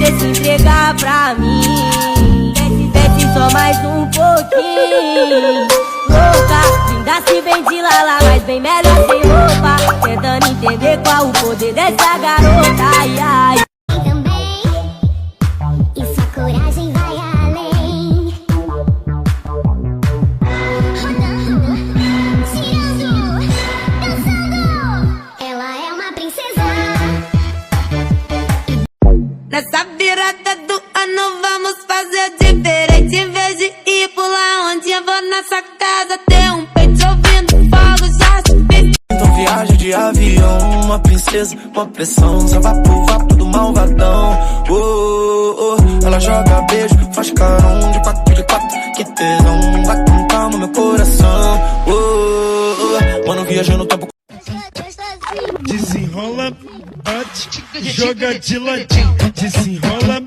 você se entregar pra mim. Desce só mais um pouquinho. Louca, linda se vem de lala, mas bem melhor sem roupa. Tentando entender qual o poder dessa garota. Ai, ai. Também, e sua coragem vai além. Rodando, girando, dançando. Ela é uma princesa. Nessa virada do ano vamos fazer diferente. Em vez de ir pular onde eu vou nessa casa, ter um peito ouvindo fogo, já subi. Então viagem de avião, uma princesa, uma pressão, só vapo do malvadão. Ela joga beijo, faz carão de quatro, que tesão, vai com calma meu coração. Mano, viaja no tempo. Desenrola, bate, joga de ladinho. Desenrola,